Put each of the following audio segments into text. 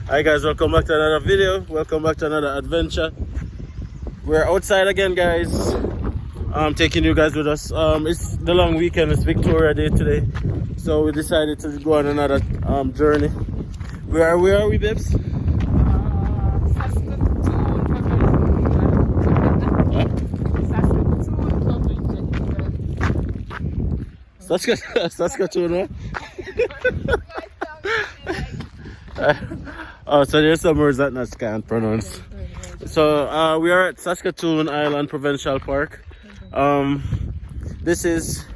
Hi guys, welcome back to another video. Welcome back to another adventure. We're outside again, guys. I'm taking you guys with us. It's the long weekend. It's Victoria Day today, so we decided to go on another journey. Where are we, babes? Saskatoon, oh, so there's some words that I can't pronounce. So we are at Saskatoon Island Provincial Park. This is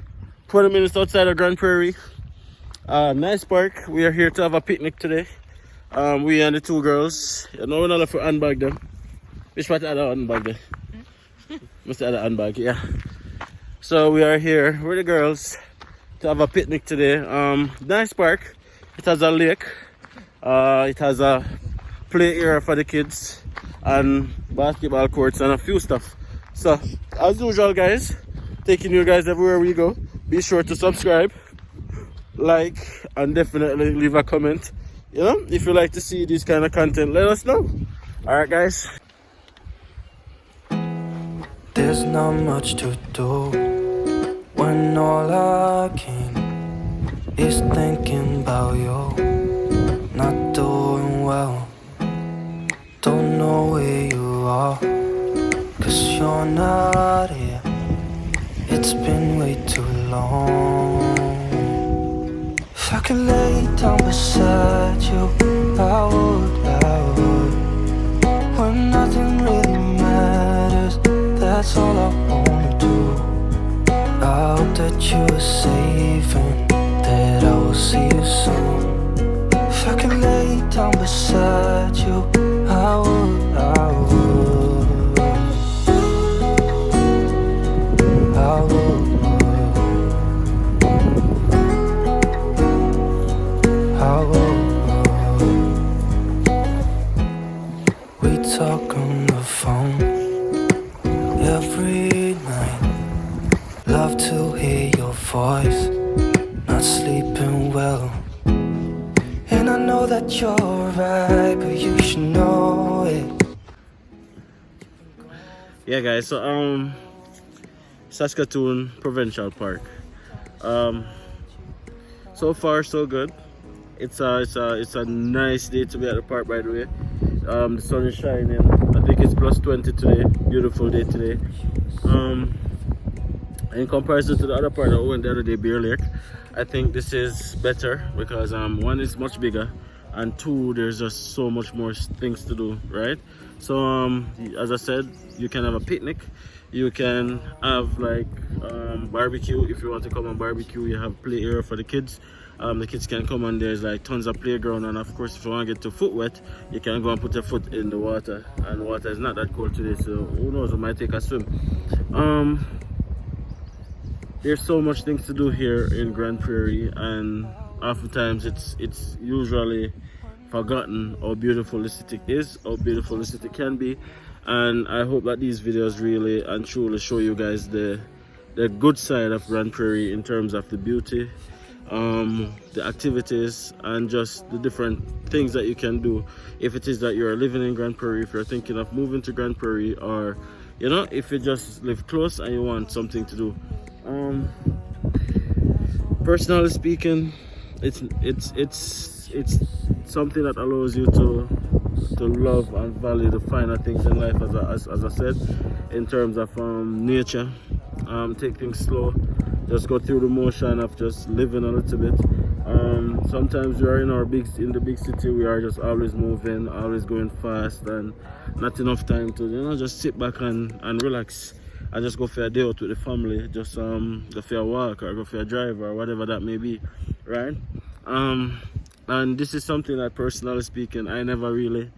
20 minutes outside of Grande Prairie. Nice park. We are here to have a picnic today. We and the two girls. You know, we're not for handbag them. Which part of the handbag there? Must have the handbag, yeah. So we are here with the girls to have a picnic today. Nice park. It has a lake. It has a play area for the kids and basketball courts and a few stuff. So as usual, guys, taking you guys everywhere we go. Be sure to subscribe, like, and definitely leave a comment. You know, if you like to see this kind of content, let us know. All right, guys. There's not much to do when all I can is thinking about you. Not doing well, don't know where you are, 'cause you're not here. It's been way too long. If I could lay down beside you, I would. When nothing really matters, that's all I wanna do. I hope that you are safe and that I will see you soon. If I could lay down beside you, I would. We talk on the phone every night. Love to hear your voice. Not sleeping well, and I know that you're right, but you should know it. Yeah, guys. So Saskatoon Provincial Park. So far so good. It's a nice day to be at the park, by the way. The sun is shining. I think it's plus 20 today. Beautiful day today. In comparison to the other part that we went the other day, Bear Lake, I think this is better because one, is much bigger, and two, there's just so much more things to do, right? So as I said, you can have a picnic, you can have like barbecue. If you want to come and barbecue, you have play area for the kids. The kids can come and there's like tons of playground, and of course if you want to get your foot wet, you can go and put your foot in the water, and the water is not that cold today, so who knows, we might take a swim. There's so much things to do here in Grande Prairie, and oftentimes it's usually forgotten how beautiful the city is, how beautiful the city can be. And I hope that these videos really and truly show you guys the good side of Grande Prairie in terms of the beauty, the activities, and just the different things that you can do if it is that you're living in Grande Prairie, if you're thinking of moving to Grande Prairie, or you know, if you just live close and you want something to do. Personally speaking, it's something that allows you to love and value the finer things in life, as I said, in terms of nature. Take things slow, just go through the motion of just living a little bit. Sometimes we are in the big city, we are just always moving, always going fast, and not enough time to, you know, just sit back and relax and just go for a day out with the family, just go for a walk or go for a drive or whatever that may be, right? And this is something that, personally speaking, I never really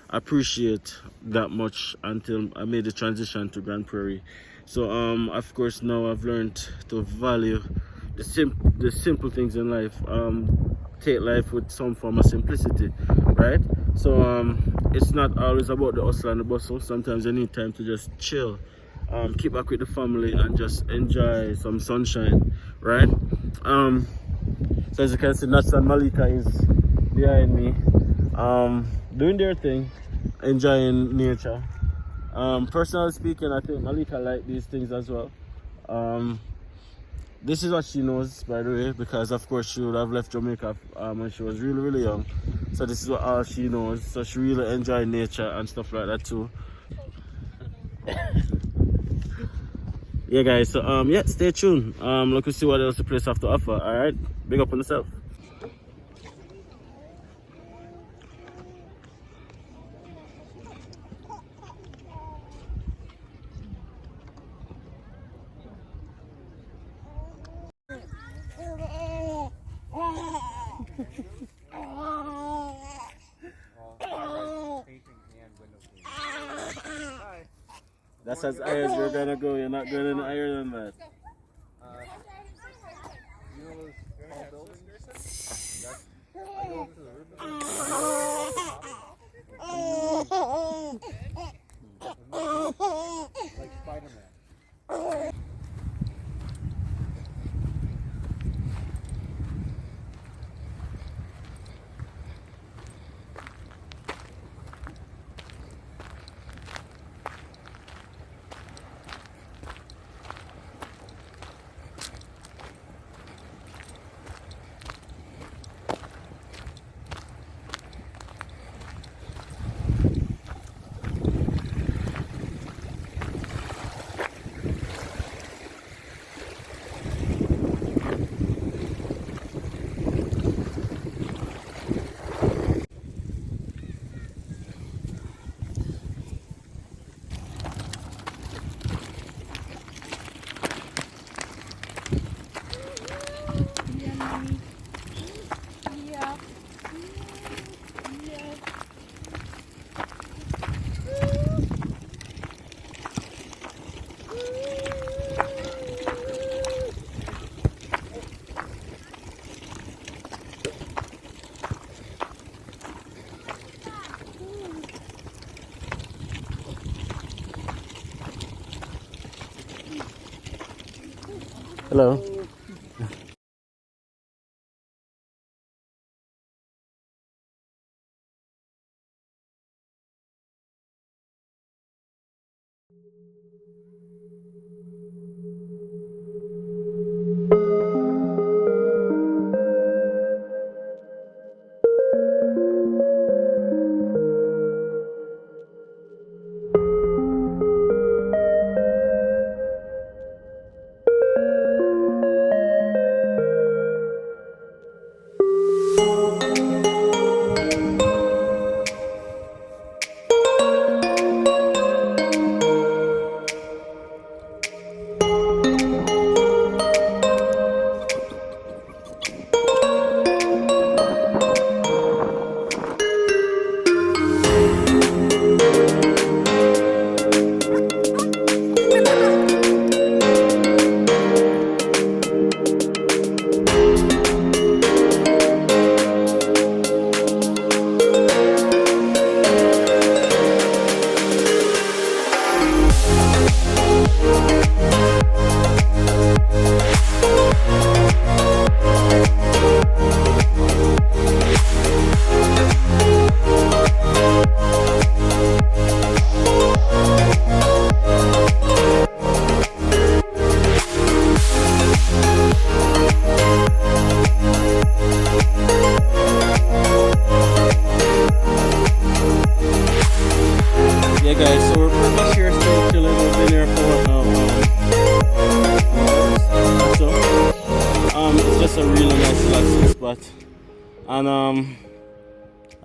appreciate that much until I made the transition to Grande Prairie. So of course now I've learned to value the simple things in life. Take life with some form of simplicity, right? So it's not always about the hustle and the bustle. Sometimes you need time to just chill, keep back with the family and just enjoy some sunshine, right? So as you can see, Nats and Malika is behind me. doing their thing, enjoying nature. Personally speaking, I think Malika like these things as well. This is what she knows, by the way, because of course she would have left Jamaica when she was really young. So this is what all she knows. So she really enjoys nature and stuff like that too. Yeah, guys. So yeah, stay tuned. Look to see what else the place have to offer. All right, big up on yourself. That's as high as you're gonna go. You're not going any higher than that. Like Spider-Man. Hello. Yeah, guys, so we're pretty much here still chilling. We've been here for what now? It's just a really nice relaxing spot. And I'm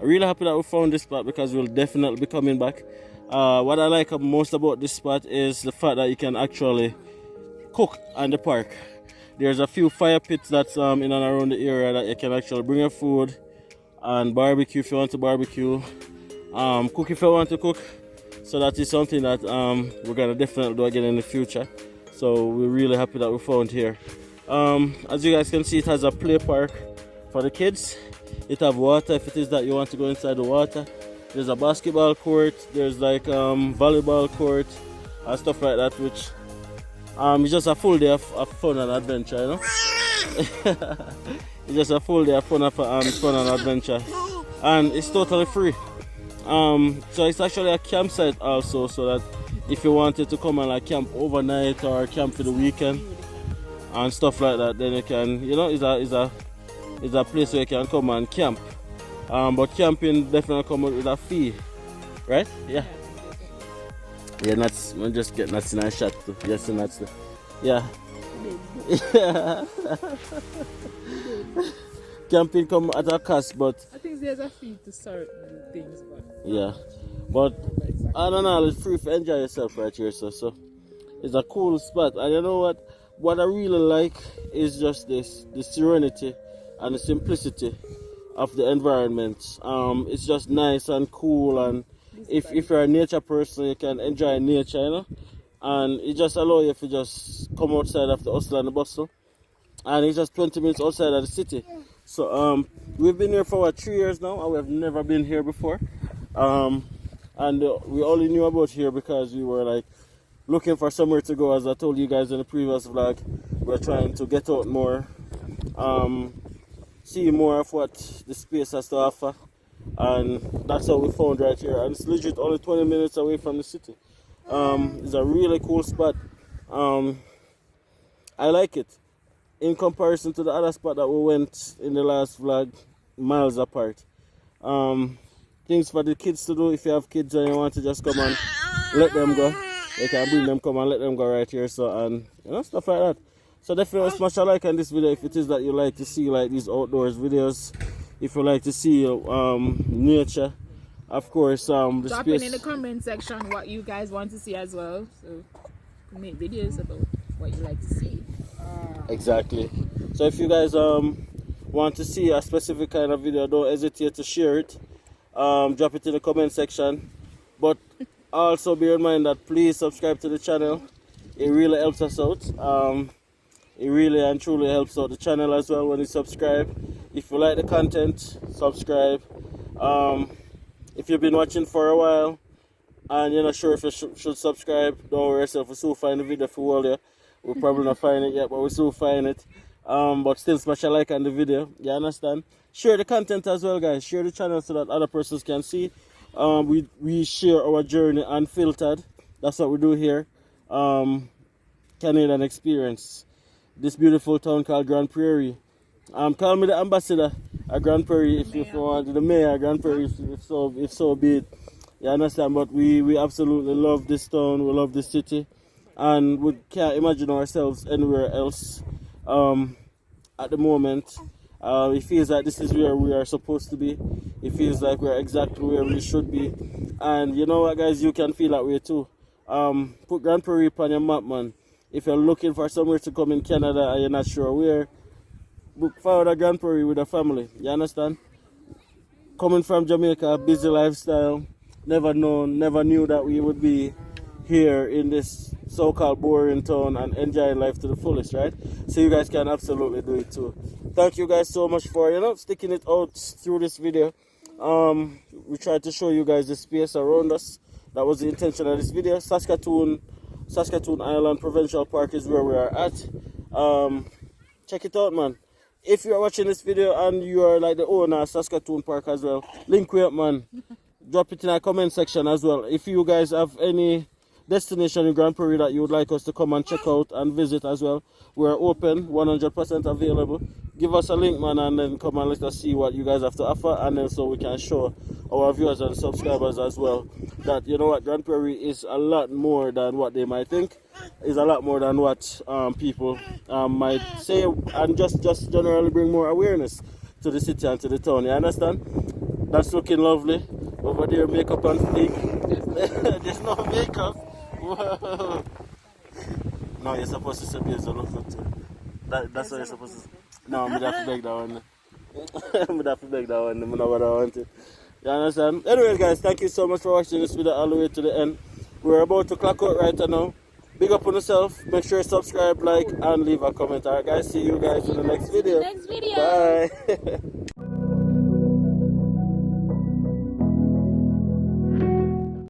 really happy that we found this spot because we'll definitely be coming back. What I like most about this spot is the fact that you can actually cook in the park. There's a few fire pits that's in and around the area that you can actually bring your food and barbecue if you want to barbecue. Cook if you want to cook. So that is something that we're gonna definitely do again in the future. So we're really happy that we found here. As you guys can see, it has a play park for the kids. It have water if it is that you want to go inside the water. There's a basketball court. There's like volleyball court and stuff like that, which it's just a full day of fun and adventure, you know. It's just a full day of fun and adventure, and it's totally free. So it's actually a campsite also, so that if you wanted to come and like camp overnight or camp for the weekend and stuff like that, then you can, you know, it's a place where you can come and camp. But camping definitely come with a fee, right? Yeah. Yeah, nuts. I'm just get nuts in a shot too. Yes, nuts. Yeah. Yeah. Camping come at a cost, but I think there's a fee to certain things, but yeah. But I don't know, it's free to enjoy yourself right here, so it's a cool spot. And you know what I really like is just the serenity and the simplicity of the environment. It's just nice and cool, and if you're a nature person, you can enjoy nature, you know, and it just allows you to just come outside of the hustle and the bustle, and it's just 20 minutes outside of the city. So we've been here for what, 3 years now, and we've never been here before, and we only knew about here because we were like looking for somewhere to go. As I told you guys in the previous vlog, we're trying to get out more, see more of what the space has to offer, and that's how we found right here. And it's legit only 20 minutes away from the city. It's a really cool spot. I like it in comparison to the other spot that we went in the last vlog, miles apart. Things for the kids to do. If you have kids and you want to just come and let them go, you can bring them, come and let them go right here. So, and you know, stuff like that. So definitely smash a like on this video if it is that you like to see like these outdoors videos. If you like to see nature, of course, the drop space. in the comment section what you guys want to see as well. So make videos about what you like to see. Exactly. So if you guys want to see a specific kind of video, don't hesitate to share it. Drop it in the comment section. But also bear in mind that please subscribe to the channel. It really helps us out. It really and truly helps out the channel as well when you subscribe. If you like the content, subscribe. If you've been watching for a while and you're not sure if you should subscribe, don't worry yourself, we'll soon find the video for you. We'll probably not find it yet, but we'll soon find it. But still smash a like on the video, you understand? Share the content as well, guys. Share the channel so that other persons can see. We share our journey unfiltered. That's what we do here. Canadian experience. This beautiful town called Grande Prairie. Call me the ambassador at Grande Prairie if you want, the mayor of Grande Prairie if so be it. You understand? But we absolutely love this town, we love this city, and we can't imagine ourselves anywhere else at the moment. It feels like this is where we are supposed to be. It feels like we're exactly where we should be. And you know what, guys, you can feel that way too. Put Grande Prairie on your map, man. If you're looking for somewhere to come in Canada and you're not sure where, look forward to Grande Prairie with a family. You understand? Coming from Jamaica, busy lifestyle, never knew that we would be here in this so-called boring town and enjoying life to the fullest, right? So you guys can absolutely do it too. Thank you guys so much for, you know, sticking it out through this video. We tried to show you guys the space around us. That was the intention of this video. Saskatoon Island Provincial Park is where we are at. Check it out, man. If you are watching this video and you are like the owner of Saskatoon Park as well, link me up, man. Drop it in the comment section as well. If you guys have any destination in Grande Prairie that you would like us to come and check out and visit as well, we're open, 100% available. Give us a link, man, and then come and let us see what you guys have to offer, and then so we can show our viewers and subscribers as well that, you know what, Grande Prairie is a lot more than what they might think. Is a lot more than what people might say, and just generally bring more awareness to the city and to the town. You understand? That's looking lovely over there. Makeup and fleek. There's no makeup. Whoa. No, you're supposed to say there's a look good too. That's what you're supposed to say. No, I'm gonna have to beg that one. I'm gonna have to beg that one. I'm not what I wanted. You understand? Anyway, guys, thank you so much for watching this video all the way to the end. We're about to clock out right now. Big up on yourself. Make sure you subscribe, like, and leave a comment. Alright, guys. See you guys in the next video. Bye.